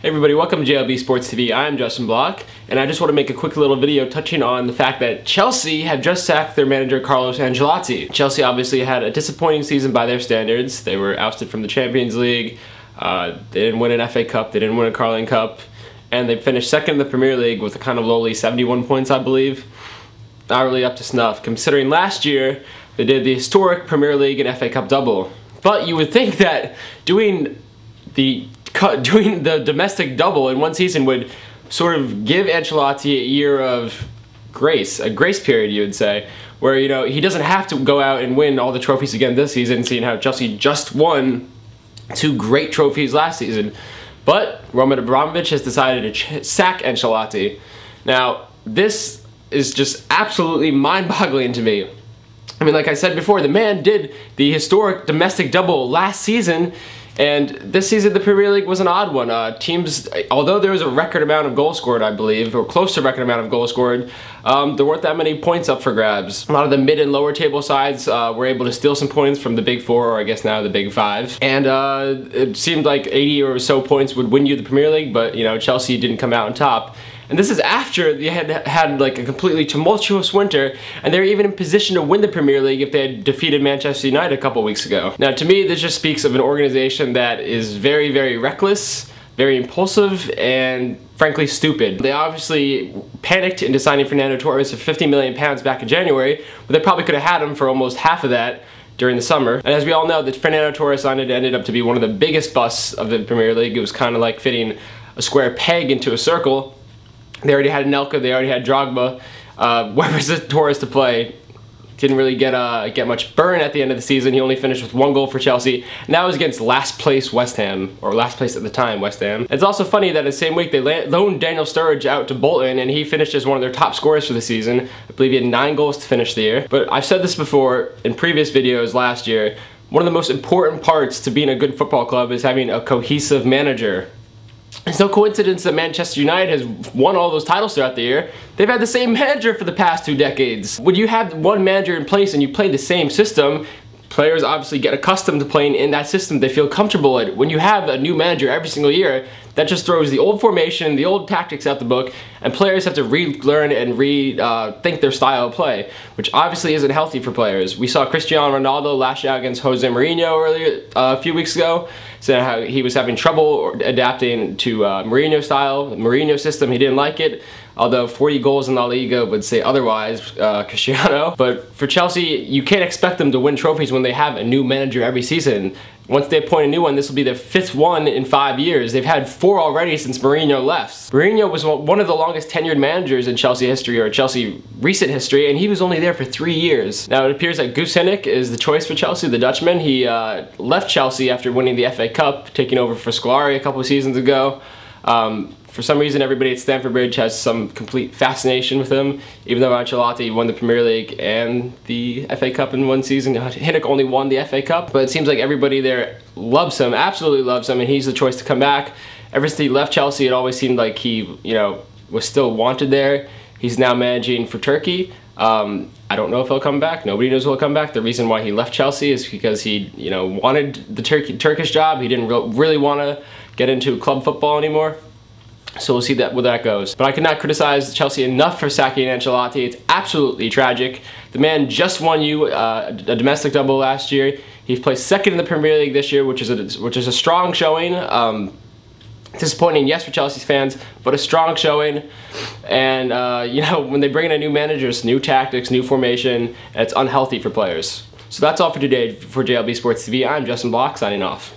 Hey everybody, welcome to JLB Sports TV. I'm Justin Block, and I just want to make a quick little video touching on the fact that Chelsea have just sacked their manager Carlo Ancelotti. Chelsea obviously had a disappointing season by their standards. They were ousted from the Champions League, they didn't win an FA Cup, they didn't win a Carling Cup, and they finished second in the Premier League with a kind of lowly 71 points, I believe. Not really up to snuff, considering last year they did the historic Premier League and FA Cup double. But you would think that doing the domestic double in one season would sort of give Ancelotti a year of grace, a grace period, you would say, where, you know, he doesn't have to go out and win all the trophies again this season, seeing how Chelsea just won 2 great trophies last season. But Roman Abramovich has decided to sack Ancelotti. Now, this is just absolutely mind-boggling to me. I mean, like I said before, the man did the historic domestic double last season, and this season the Premier League was an odd one. Teams, although there was a record amount of goals scored, I believe, or close to record amount of goals scored, there weren't that many points up for grabs. A lot of the mid and lower table sides were able to steal some points from the Big Four, or I guess now the Big Five. And it seemed like 80 or so points would win you the Premier League, but, you know, Chelsea didn't come out on top. And this is after they had like a completely tumultuous winter, and they were even in position to win the Premier League if they had defeated Manchester United a couple weeks ago. Now, to me, this just speaks of an organization that is very, very reckless, very impulsive, and frankly stupid. They obviously panicked into signing Fernando Torres for £50 million back in January, but they probably could have had him for almost half of that during the summer. And as we all know, the Fernando Torres signing ended up to be one of the biggest busts of the Premier League. It was kind of like fitting a square peg into a circle. They already had Anelka, they already had Drogba. Where was Torres to play? Didn't really get much burn at the end of the season. He only finished with 1 goal for Chelsea, and that was against last place West Ham, or last place at the time, West Ham. It's also funny that in the same week they loaned Daniel Sturridge out to Bolton, and he finished as one of their top scorers for the season. I believe he had 9 goals to finish the year. But I've said this before in previous videos last year, one of the most important parts to being a good football club is having a cohesive manager. It's no coincidence that Manchester United has won all those titles throughout the year. They've had the same manager for the past 2 decades. When you have one manager in place and you play the same system, players obviously get accustomed to playing in that system they feel comfortable in. When you have a new manager every single year, that just throws the old formation, the old tactics out the book, and players have to relearn and rethink their style of play, which obviously isn't healthy for players. We saw Cristiano Ronaldo lash out against Jose Mourinho earlier a few weeks ago, saying how he was having trouble adapting to Mourinho style, Mourinho system. He didn't like it, although 40 goals in La Liga would say otherwise, Cristiano. But for Chelsea, you can't expect them to win trophies when they have a new manager every season. Once they appoint a new one, this will be their 5th one in 5 years. They've had 4 already since Mourinho left. Mourinho was one of the longest tenured managers in Chelsea history, or Chelsea recent history, and he was only there for 3 years. Now it appears that Guus Hiddink is the choice for Chelsea, the Dutchman. He left Chelsea after winning the FA Cup, taking over for Scolari a couple of seasons ago. For some reason, everybody at Stamford Bridge has some complete fascination with him, even though Ancelotti won the Premier League and the FA Cup in one season. Hiddink only won the FA Cup, but it seems like everybody there loves him, absolutely loves him, and he's the choice to come back. Ever since he left Chelsea, it always seemed like he, you know, was still wanted there. He's now managing for Turkey. I don't know if he'll come back. Nobody knows if he'll come back. The reason why he left Chelsea is because he, you know, wanted the Turkish job. He didn't really want to get into club football anymore. So we'll see where that goes. But I cannot criticize Chelsea enough for sacking Ancelotti. It's absolutely tragic. The man just won you a domestic double last year. He placed 2nd in the Premier League this year, which is a strong showing. Disappointing, yes, for Chelsea's fans, but a strong showing. And you know, when they bring in a new manager, it's new tactics, new formation, and it's unhealthy for players. So that's all for today for JLB Sports TV. I'm Justin Block, signing off.